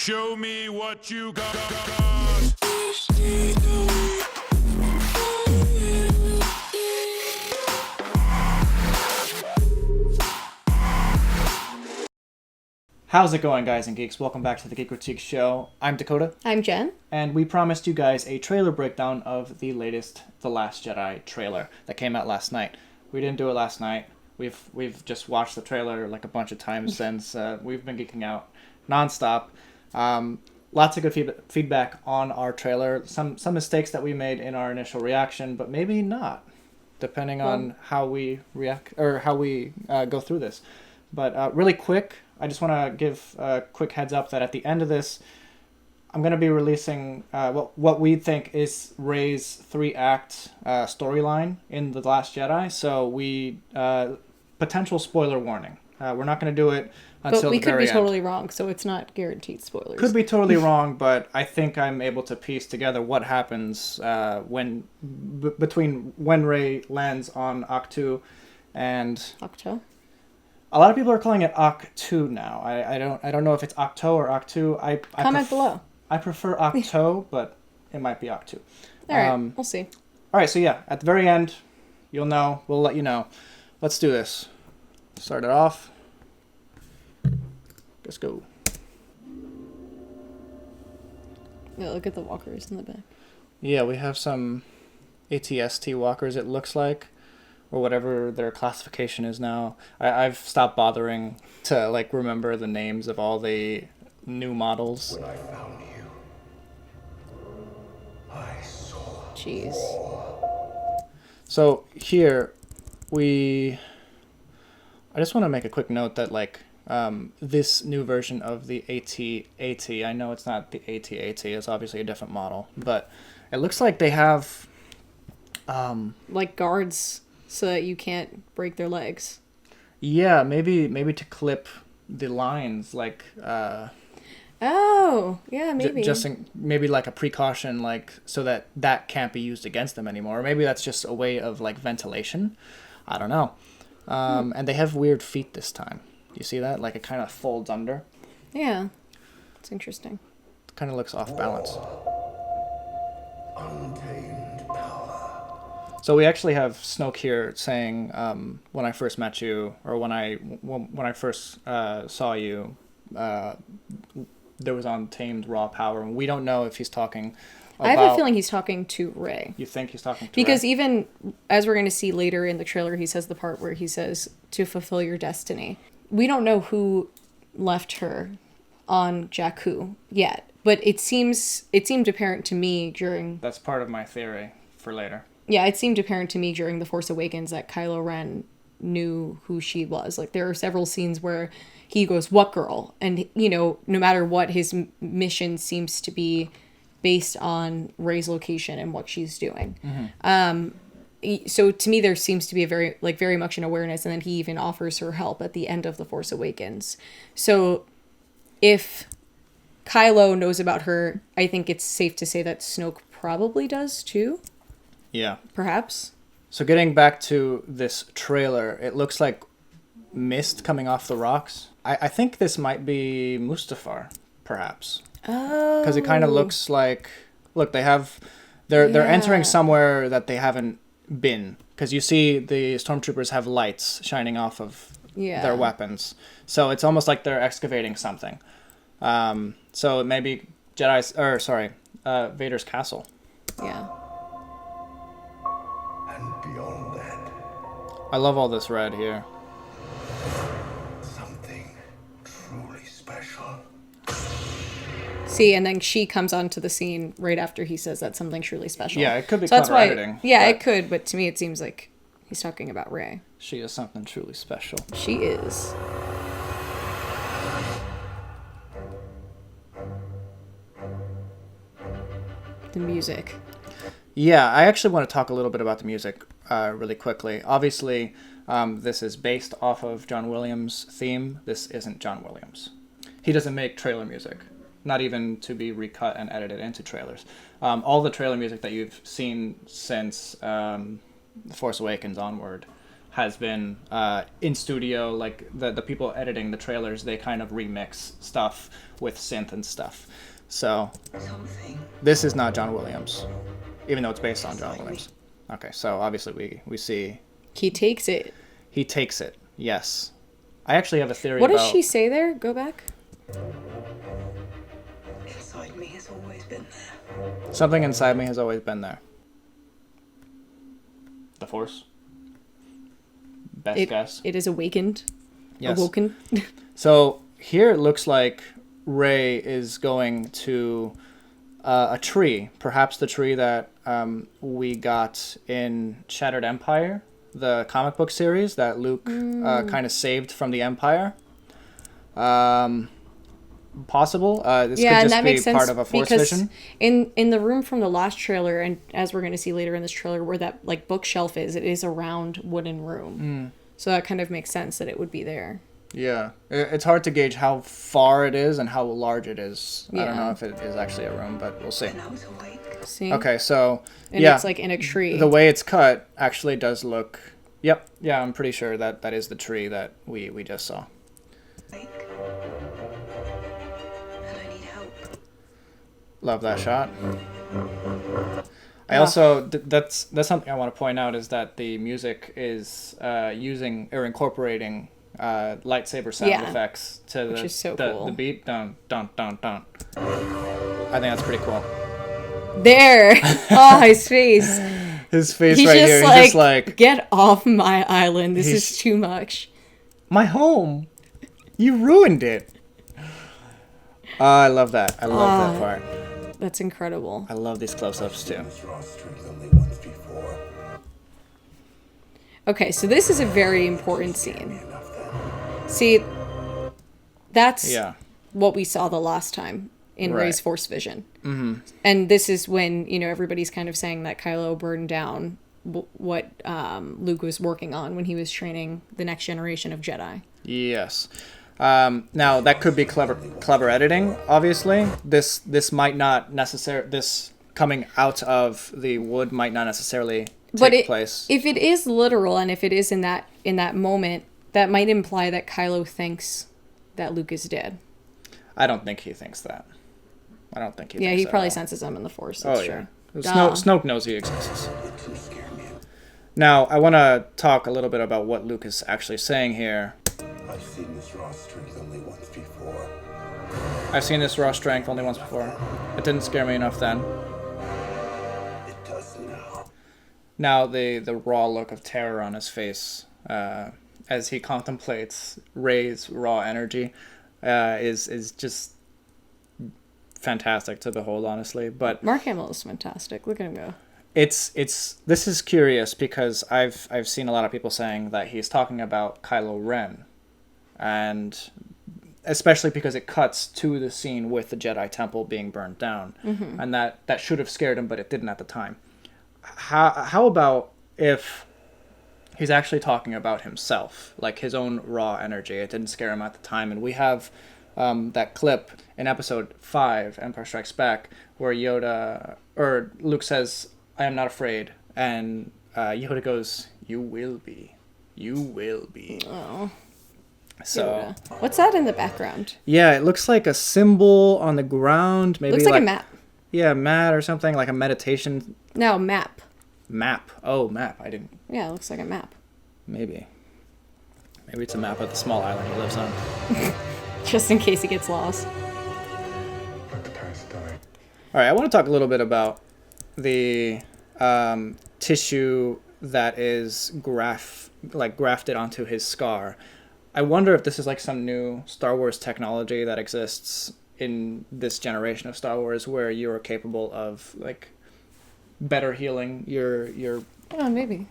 Show me what you got. How's it going, guys and geeks? Welcome back to the Geek Critique Show. I'm Dakota. I'm Jen. And we promised you guys a trailer breakdown of the latest The Last Jedi trailer that came out last night. We didn't do it last night. We've just watched the trailer like a bunch of times since we've been geeking out nonstop. Lots of good feedback on our trailer. Some mistakes that we made in our initial reaction, but maybe not, depending on how we react or how we go through this. But really quick, I just want to give a quick heads up that at the end of this, I'm going to be releasing what we think is Rey's 3-act storyline in The Last Jedi. So potential spoiler warning. We're not going to do it until the very end. But we could be totally wrong, so it's not guaranteed spoilers. Could be totally wrong, but I think I'm able to piece together what happens between when Rey lands on Ahch-To and... Ahch-To? A lot of people are calling it Ahch-To now. I don't know if it's Ahch-To or Ahch-To. Comment below. I prefer Ahch-To, but it might be Ahch-To. All right, we'll see. All right, so yeah, at the very end, you'll know. We'll let you know. Let's do this. Start it off. Let's go. Yeah, look at the walkers in the back. Yeah, we have some ATST walkers, it looks like, or whatever their classification is now. I've stopped bothering to remember the names of all the new models. When I found you, I saw. Jeez. So here, I just want to make a quick note that this new version of the AT-AT, I know it's not the AT-AT, it's obviously a different model, but it looks like they have guards so that you can't break their legs. Yeah, maybe to clip the lines, oh, yeah, maybe. Maybe like a precaution, so that can't be used against them anymore. Or maybe that's just a way of ventilation. I don't know. And they have weird feet this time. You see that? It kind of folds under. Yeah, it's interesting. It kind of looks off balance. Untamed power. So we actually have Snoke here saying, when I first met you, or when I first saw you, there was untamed raw power. And we don't know if he's talking about... I have a feeling he's talking to Rey. You think he's talking to Because Rey? even, as we're going to see later in the trailer, he says the part where he says, to fulfill your destiny. We don't know who left her on Jakku yet, but it seemed apparent to me during... That's part of my theory for later. Yeah, it seemed apparent to me during The Force Awakens that Kylo Ren knew who she was. There are several scenes where he goes, "What girl?" And, no matter what, his mission seems to be based on Rey's location and what she's doing. Mm-hmm. So to me, there seems to be a very much an awareness, and then he even offers her help at the end of The Force Awakens. So if Kylo knows about her, I think it's safe to say that Snoke probably does too. Yeah. Perhaps. So getting back to this trailer, it looks like mist coming off the rocks. I think this might be Mustafar, perhaps. Oh. Because it kind of looks like... Look, they're entering somewhere that they haven't been, because you see the stormtroopers have lights shining off of their weapons, so it's almost like they're excavating something. So it may be Vader's castle. Yeah. And beyond that, I love all this red here. something truly special. See, and then she comes onto the scene right after he says that's something truly special. Yeah, it could be so that's clever why, editing. Yeah, it could, but to me it seems like he's talking about Rey. She is something truly special. She is. The music. Yeah, I actually want to talk a little bit about the music really quickly. Obviously, this is based off of John Williams' theme. This isn't John Williams. He doesn't make trailer music, not even to be recut and edited into trailers. All the trailer music that you've seen since The Force Awakens onward has been in studio, like the people editing the trailers, they kind of remix stuff with synth and stuff. So this is not John Williams, even though it's based on John Williams. Okay, so obviously we see He takes it. he takes it. Yes, I actually have a theory. What about... does she say there? Go back. Inside me has always been there. Something inside me has always been there. The Force. Best guess. It is awakened. Yes. Awoken. So here it looks like Rey is going to a tree, perhaps the tree that we got in Shattered Empire, the comic book series that Luke kind of saved from the Empire. Possible. This could and just that be makes sense part of a Force because vision. in the room from the last trailer, and as we're going to see later in this trailer, where that like bookshelf is, it is a round wooden room. So that kind of makes sense that it would be there. Yeah, it's hard to gauge how far it is and how large it is. I don't Yeah. know if it is actually a room, but we'll see. And I was awake. See? Okay, so And yeah, it's like in a tree. the way it's cut actually does look. Yep, yeah, I'm pretty sure that is the tree that we just saw. Awake. And I need help. Love that shot. I also that's something I want to point out is that the music is using or incorporating lightsaber sound Yeah. effects to Which is so the cool. beat. Dun dun dun dun. I think that's pretty cool. There. Oh, his face. His face He's right just here. like, He's just like, get off my island. This He's- is too much. my home. You ruined it. I love that. I love that part. That's incredible. I love these close-ups too. This roster only once before. Okay, so this is a very important scene. Enough then. See, that's Yeah. what we saw the last time in Right. Rey's Force Vision. Mm-hmm. And this is when, everybody's kind of saying that Kylo burned down what Luke was working on when he was training the next generation of Jedi. Yes. Now that could be clever editing. Obviously, this might not necessarily. This coming out of the wood might not necessarily take place. If it is literal and if it is in that moment, that might imply that Kylo thinks that Luke is dead. I don't think he thinks that. I don't think he. Yeah, thinks he that probably at all. senses them in the Force. That's Oh true. yeah. Snoke knows he exists. It didn't scare me. Now I want to talk a little bit about what Luke is actually saying here. I've seen this raw strength only once before. I've seen this raw strength only once before. It didn't scare me enough then. It does now. Now the raw look of terror on his face as he contemplates Rey's raw energy is just fantastic to behold, honestly. But Mark Hamill is fantastic. Look at him go. it's this is curious because I've seen a lot of people saying that he's talking about Kylo Ren, and especially because it cuts to the scene with the Jedi Temple being burned down, and that should have scared him, but it didn't at the time. How about if he's actually talking about himself, like his own raw energy? It didn't scare him at the time, and we have that clip in Episode 5, Empire Strikes Back, where Luke says, "I am not afraid," and Yoda goes, "You will be. You will be." Oh. So Yoda. What's that in the background? yeah, it looks like a symbol on the ground, maybe Looks like a map. Yeah, mat or something, like a meditation No, map. map. Oh, map. I didn't. Yeah, it looks like a map. Maybe it's a map of the small island he lives on. Just in case he gets lost. Let the past die. All right, I want to talk a little bit about the tissue that is grafted onto his scar. I wonder if this is like some new Star Wars technology that exists in this generation of Star Wars, where you are capable of like better healing your Oh, maybe.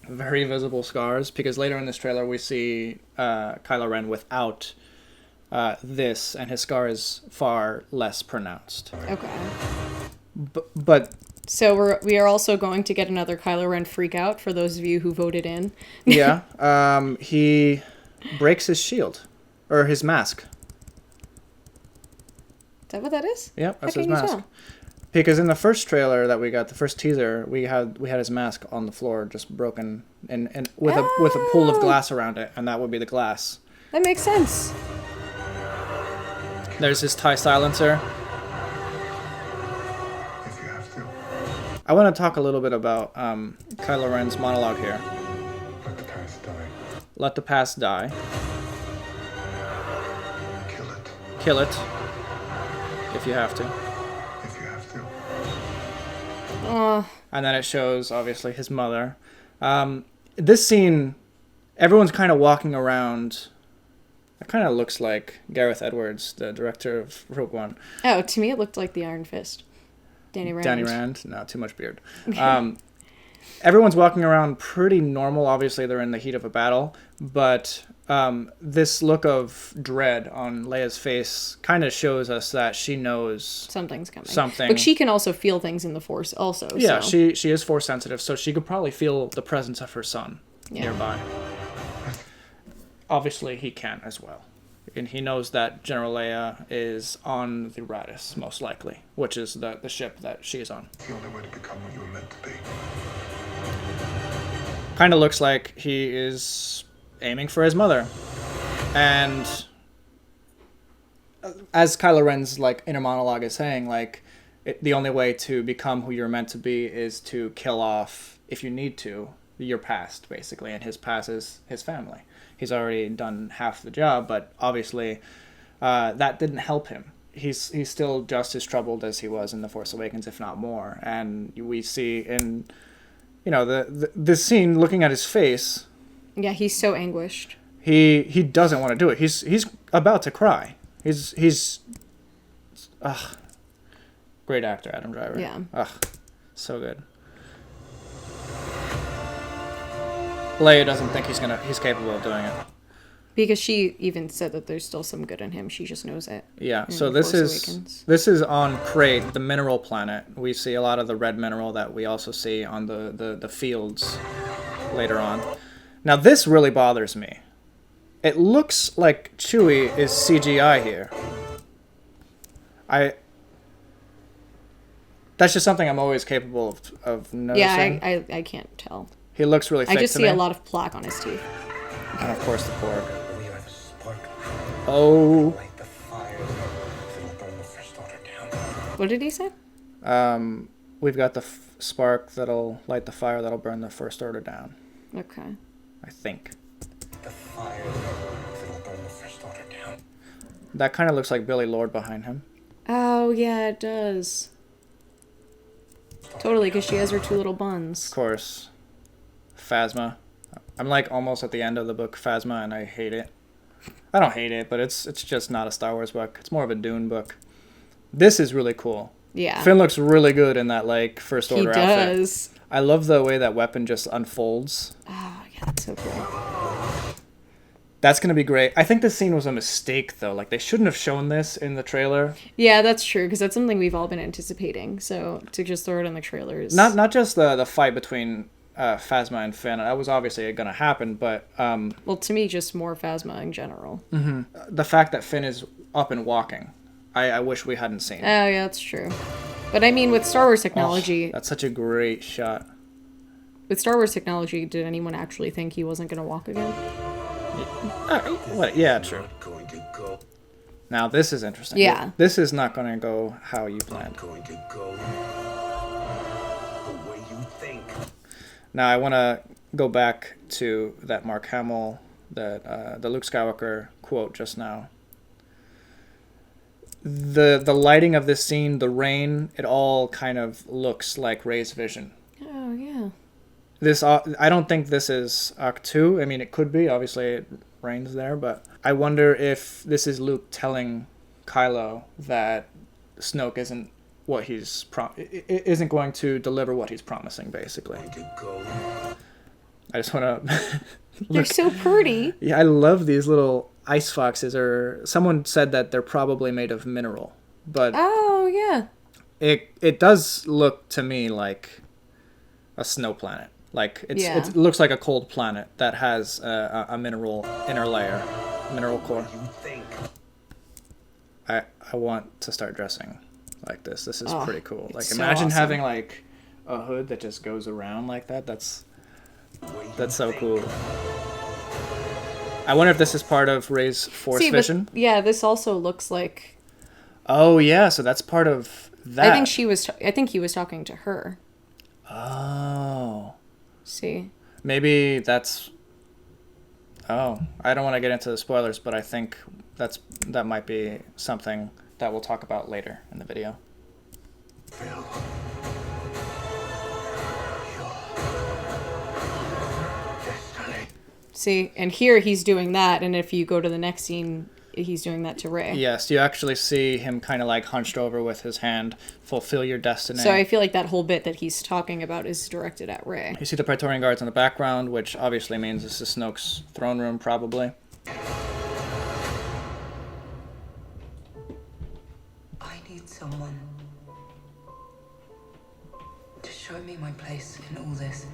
very visible scars. Because later in this trailer we see Kylo Ren without this, and his scar is far less pronounced. Okay. But So we are also going to get another Kylo Ren freak out for those of you who voted in. yeah, he breaks his shield or his mask. Is that what that is? Yep, How that's can his you mask. tell? Because in the first trailer that we got, the first teaser, we had his mask on the floor, just broken, and with a pool of glass around it, and that would be the glass. That makes sense. There's his TIE silencer. If you have to, I want to talk a little bit about Kylo Ren's monologue here. let the past die. Let the past die. Kill it. Kill it. If you have to. If you have to. And then it shows, obviously, his mother. This scene, everyone's kind of walking around. It kind of looks like Gareth Edwards, the director of Rogue One. Oh, to me it looked like the Iron Fist. Danny Rand. No, too much beard. Everyone's walking around pretty normal. Obviously, they're in the heat of a battle. But this look of dread on Leia's face kind of shows us that she knows Something's coming. something. But she can also feel things in the Force also. Yeah, so. she is Force sensitive, so she could probably feel the presence of her son nearby. Obviously, he can as well. And he knows that General Leia is on the Radis, most likely, which is the ship that she's on. It's the only way to become what you were meant to be. Kind of looks like he is aiming for his mother. And as Kylo Ren's like inner monologue is saying, like the only way to become who you're meant to be is to kill off, if you need to, your past, basically. And his past is his family. He's already done half the job, but obviously that didn't help him. He's still just as troubled as he was in The Force Awakens, if not more. And we see in, this scene, looking at his face. Yeah, he's so anguished. He doesn't want to do it. He's about to cry. Great actor, Adam Driver. Yeah. So good. Leia doesn't think he's capable of doing it. Because she even said that there's still some good in him. She just knows it. Yeah. in So The this Force is Awakens. this is on Crate, the mineral planet. We see a lot of the red mineral that we also see on the fields later on. Now this really bothers me. It looks like Chewie is CGI here. That's just something I'm always capable of noticing. Yeah, I can't tell. He looks really fake I just to see me. a lot of plaque on his teeth. And of course the pork. We have a spark. Oh. Light the fire. It'll burn the First Order down. What did he say? We've got the spark that'll light the fire that'll burn the First Order down. Okay. I think. The fire. It'll burn the First Order down. That kind of looks like Billy Lord behind him. Oh, yeah, it does. Totally, because she has her two little buns. Of course. Phasma. I'm like almost at the end of the book Phasma, and I hate it. I don't hate it, but it's just not a Star Wars book. It's more of a Dune book. This is really cool. Yeah. Finn looks really good in that like First Order he outfit. does. I love the way that weapon just unfolds. Oh, yeah, that's so cool. That's going to be great. I think this scene was a mistake, though. Like, they shouldn't have shown this in the trailer. Yeah, that's true, because that's something we've all been anticipating. So to just throw it in the trailers. Not just the fight between Phasma and Finn. That was obviously going to happen, but Well, to me, just more Phasma in general. the fact that Finn is up and walking, I wish we hadn't seen. Oh, yeah, that's true. But I mean, with Star Wars technology, That's such a great shot. with Star Wars technology, did anyone actually think he wasn't going to walk again? Yeah, true. Going to go. Now, this is interesting. Yeah. This is not going to go how you planned. Going to go. The way you think. Now, I want to go back to that Mark Hamill, the Luke Skywalker quote just now. The lighting of this scene, the rain, it all kind of looks like Rey's vision. Oh, yeah. This I don't think this is Ahch-To. I mean, it could be. Obviously, it rains there, but I wonder if this is Luke telling Kylo that Snoke isn't what he's isn't going to deliver what he's promising. Basically, Going to go. I just want to. They're so pretty. Yeah, I love these little ice foxes. Or someone said that they're probably made of mineral, but Oh, yeah. it does look to me like a snow planet. Like it looks like a cold planet that has a mineral inner layer, mineral core. You think. I want to start dressing like this. This is Oh, pretty cool. Like it's so imagine awesome. having like a hood that just goes around like that. That's so cool. I wonder if this is part of Rey's Force See, vision. but yeah, this also looks like. Oh yeah, so that's part of that. I think he was talking to her. Oh. See. Maybe that's. Oh, I don't want to get into the spoilers, but I think that might be something that we'll talk about later in the video. See, and here he's doing that, and if you go to the next scene, he's doing that to Rey. Yes, you actually see him kind of like hunched over with his hand, fulfill your destiny. So I feel like that whole bit that he's talking about is directed at Rey. You see the Praetorian Guards in the background, which obviously means this is Snoke's throne room, probably. I need someone to show me my place in all this.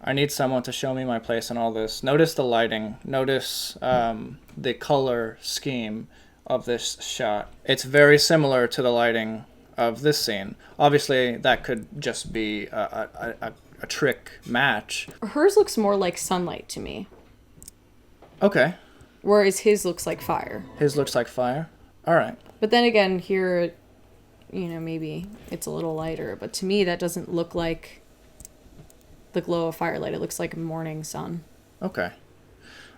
I need someone to show me my place in all this. Notice the lighting. Notice the color scheme of this shot. It's very similar to the lighting of this scene. Obviously, that could just be a trick match. Hers looks more like sunlight to me, Okay. whereas his looks like fire. His looks like fire. All right. But then again, here, maybe it's a little lighter, but to me that doesn't look like the glow of firelight. It looks like morning sun. Okay.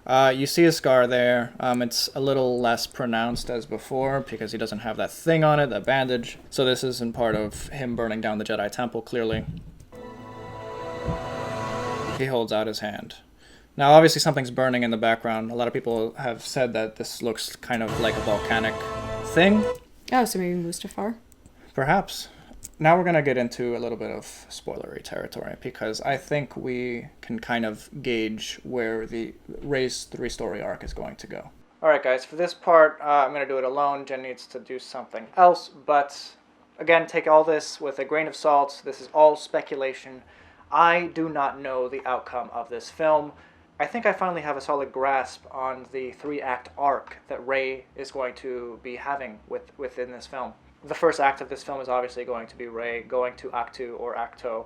You see a scar there. It's a little less pronounced as before because he doesn't have that thing on it, that bandage. So this isn't part of him burning down the Jedi Temple, clearly. He holds out his hand. Now, obviously something's burning in the background. A lot of people have said that this looks kind of like a volcanic thing. Oh, so maybe Mustafar? Perhaps. Now we're going to get into a little bit of spoilery territory because I think we can kind of gauge where the Rey's 3-story arc is going to go. Alright guys, for this part, I'm going to do it alone. Jen needs to do something else, but again, take all this with a grain of salt. This is all speculation. I do not know the outcome of this film. I think I finally have a solid grasp on the 3-act arc that Rey is going to be having within this film. The first act of this film is obviously going to be Rey going to Ahch-To or Ahch-To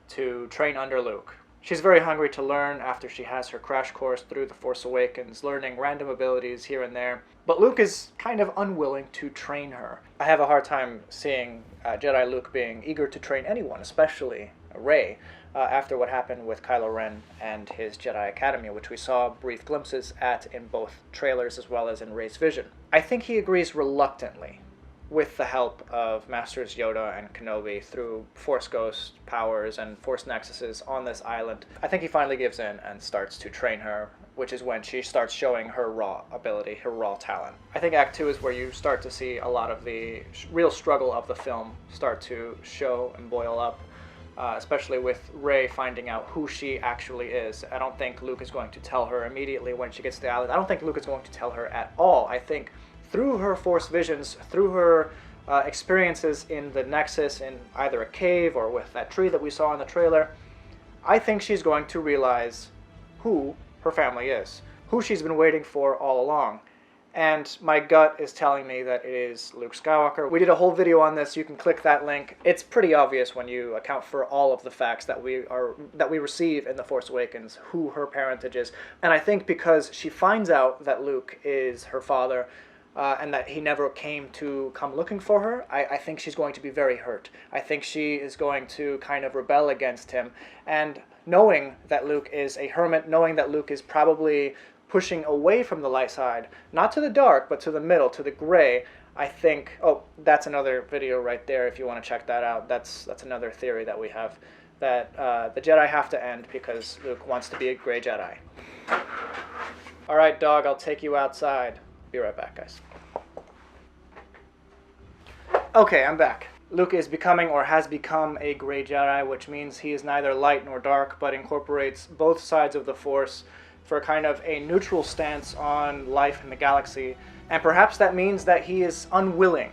to train under Luke. She's very hungry to learn after she has her crash course through The Force Awakens, learning random abilities here and there. But Luke is kind of unwilling to train her. I have a hard time seeing Jedi Luke being eager to train anyone, especially Rey, after what happened with Kylo Ren and his Jedi Academy, which we saw brief glimpses at in both trailers as well as in Rey's vision. I think he agrees reluctantly with the help of Masters Yoda and Kenobi through Force Ghost powers and Force Nexuses on this island. I think he finally gives in and starts to train her, which is when she starts showing her raw ability, her raw talent. I think Act 2 is where you start to see a lot of the real struggle of the film start to show and boil up, especially with Rey finding out who she actually is. I don't think Luke is going to tell her immediately when she gets to the island. I don't think Luke is going to tell her at all. I think through her Force visions, through her experiences in the Nexus, in either a cave or with that tree that we saw in the trailer, I think she's going to realize who her family is, who she's been waiting for all along. And my gut is telling me that it is Luke Skywalker. We did a whole video on this. You can click that link. It's pretty obvious when you account for all of the facts that we receive in The Force Awakens, who her parentage is. And I think because she finds out that Luke is her father, and that he never came to come looking for her, I think she's going to be very hurt. I think she is going to kind of rebel against him. And knowing that Luke is a hermit, knowing that Luke is probably pushing away from the light side, not to the dark, but to the middle, to the gray, I think, oh, that's another video right there if you want to check that out. That's another theory that we have, that the Jedi have to end because Luke wants to be a gray Jedi. All right, dog, I'll take you outside. Be right back, guys. Okay, I'm back. Luke is becoming or has become a gray Jedi, which means he is neither light nor dark, but incorporates both sides of the Force for kind of a neutral stance on life in the galaxy. And perhaps that means that he is unwilling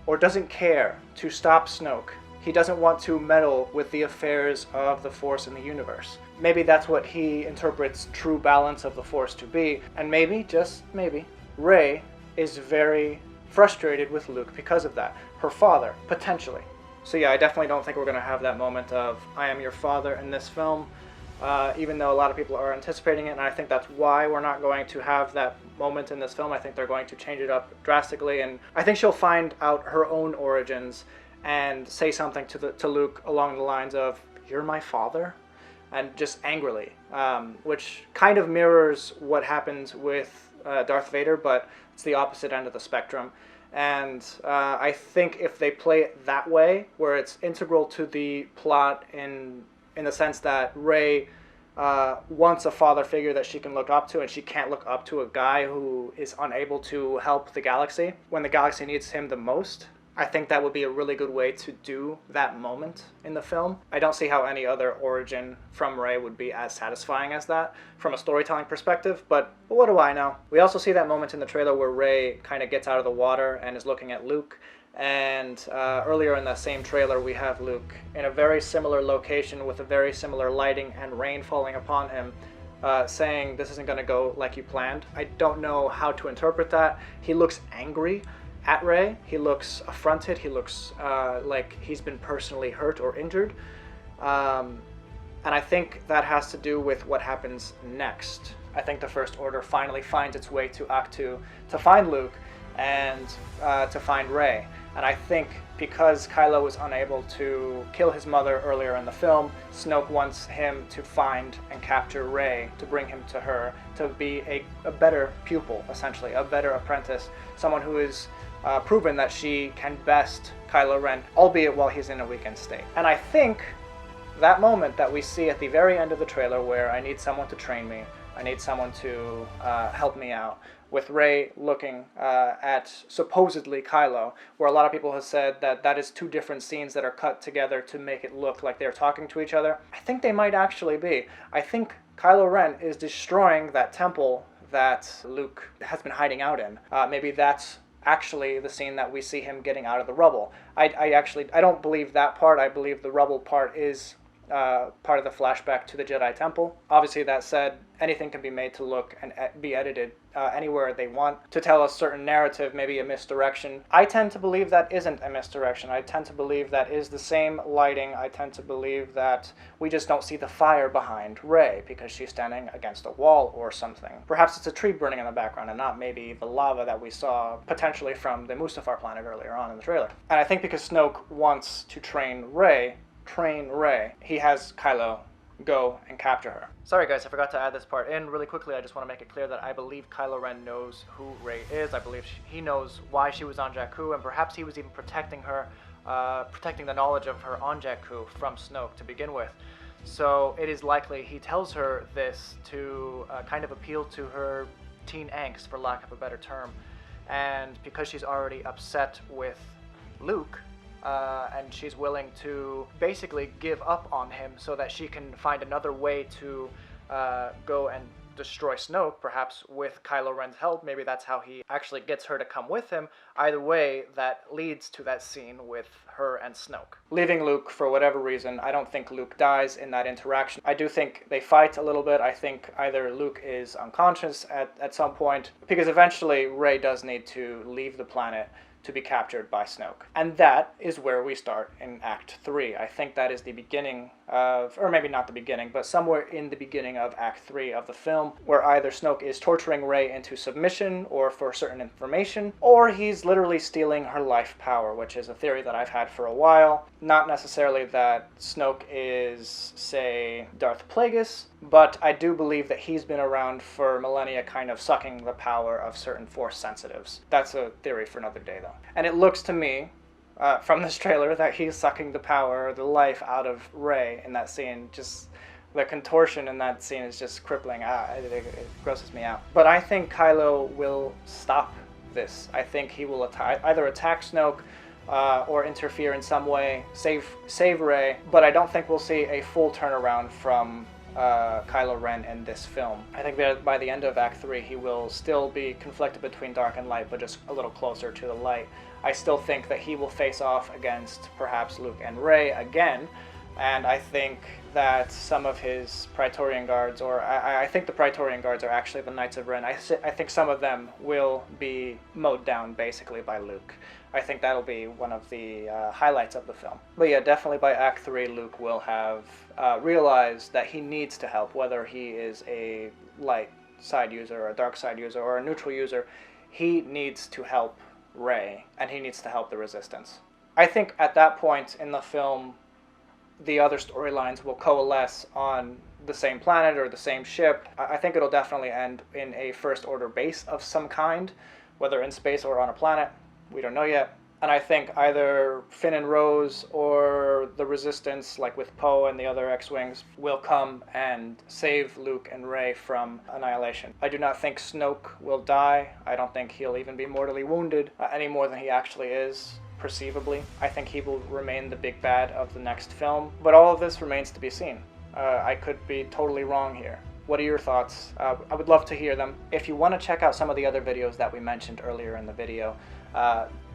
or doesn't care to stop Snoke. He doesn't want to meddle with the affairs of the Force in the universe. Maybe that's what he interprets true balance of the Force to be. And maybe, just maybe, Rey is very frustrated with Luke because of that. Her father, potentially. So yeah, I definitely don't think we're going to have that moment of, I am your father in this film, even though a lot of people are anticipating it, and I think that's why we're not going to have that moment in this film. I think they're going to change it up drastically, and I think she'll find out her own origins and say something to Luke along the lines of, "You're my father?" And just angrily, which kind of mirrors what happens with Darth Vader, but it's the opposite end of the spectrum. And I think if they play it that way, where it's integral to the plot in the sense that Rey wants a father figure that she can look up to, and she can't look up to a guy who is unable to help the galaxy when the galaxy needs him the most. I think that would be a really good way to do that moment in the film. I don't see how any other origin from Rey would be as satisfying as that from a storytelling perspective, but what do I know? We also see that moment in the trailer where Rey kind of gets out of the water and is looking at Luke, and earlier in that same trailer we have Luke in a very similar location with a very similar lighting and rain falling upon him, saying, "This isn't going to go like you planned." I don't know how to interpret that. He looks angry at Rey. He looks affronted. He looks like he's been personally hurt or injured. And I think that has to do with what happens next. I think the First Order finally finds its way to Ahch-To to find Luke and to find Rey. And I think because Kylo was unable to kill his mother earlier in the film, Snoke wants him to find and capture Rey, to bring him to her, to be a better pupil, essentially, a better apprentice, someone who is proven that she can best Kylo Ren, albeit while he's in a weakened state. And I think that moment that we see at the very end of the trailer where I need someone to train me, I need someone to help me out, with Rey looking at supposedly Kylo, where a lot of people have said that that is two different scenes that are cut together to make it look like they're talking to each other. I think they might actually be. I think Kylo Ren is destroying that temple that Luke has been hiding out in. Maybe that's actually the scene that we see him getting out of the rubble. I don't believe that part. I believe the rubble part is part of the flashback to the Jedi Temple. Obviously, that said, anything can be made to look and be edited anywhere they want to tell a certain narrative, maybe a misdirection. I tend to believe that isn't a misdirection. I tend to believe that is the same lighting. I tend to believe that we just don't see the fire behind Rey because she's standing against a wall or something. Perhaps it's a tree burning in the background and not maybe the lava that we saw potentially from the Mustafar planet earlier on in the trailer. And I think because Snoke wants to train Rey, he has Kylo go and capture her. Sorry guys, I forgot to add this part in really quickly. I just want to make it clear that I believe Kylo Ren knows who Rey is. I believe he knows why she was on Jakku, and perhaps he was even protecting her, protecting the knowledge of her on Jakku from Snoke to begin with. So it is likely he tells her this to kind of appeal to her teen angst, for lack of a better term. And because she's already upset with Luke, and she's willing to basically give up on him so that she can find another way to go and destroy Snoke, perhaps with Kylo Ren's help. Maybe that's how he actually gets her to come with him. Either way, that leads to that scene with her and Snoke. Leaving Luke for whatever reason, I don't think Luke dies in that interaction. I do think they fight a little bit. I think either Luke is unconscious at some point, because eventually Rey does need to leave the planet to be captured by Snoke. And that is where we start in Act 3. I think that is the beginning of, or maybe not the beginning, but somewhere in the beginning of Act 3 of the film, where either Snoke is torturing Rey into submission or for certain information, or he's literally stealing her life power, which is a theory that I've had for a while. Not necessarily that Snoke is, say, Darth Plagueis, but I do believe that he's been around for millennia kind of sucking the power of certain Force sensitives. That's a theory for another day, though. And it looks to me, from this trailer, that he's sucking the power, the life out of Rey in that scene. Just the contortion in that scene is just crippling. It grosses me out. But I think Kylo will stop this. I think he will either attack Snoke or interfere in some way, save Rey. But I don't think we'll see a full turnaround from Kylo Ren in this film. I think that by the end of Act 3 he will still be conflicted between dark and light, but just a little closer to the light. I still think that he will face off against perhaps Luke and Rey again, And I think that some of his Praetorian Guards, or I think the Praetorian Guards are actually the Knights of Ren. I think some of them will be mowed down basically by Luke. I think that'll be one of the highlights of the film. But yeah, definitely by Act 3, Luke will have realized that he needs to help, whether he is a light side user or a dark side user or a neutral user. He needs to help Rey, and he needs to help the Resistance. I think at that point in the film, the other storylines will coalesce on the same planet or the same ship. I think it'll definitely end in a First Order base of some kind, whether in space or on a planet. We don't know yet. And I think either Finn and Rose or the Resistance, like with Poe and the other X-Wings, will come and save Luke and Rey from annihilation. I do not think Snoke will die. I don't think he'll even be mortally wounded any more than he actually is. Perceivably. I think he will remain the big bad of the next film, but all of this remains to be seen. I could be totally wrong here. What are your thoughts? I would love to hear them. If you want to check out some of the other videos that we mentioned earlier in the video,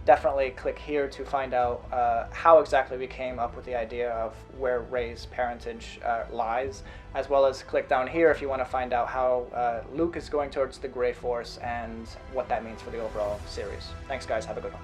definitely click here to find out how exactly we came up with the idea of where Rey's parentage lies, as well as click down here if you want to find out how Luke is going towards the Grey Force and what that means for the overall series. Thanks guys, have a good one.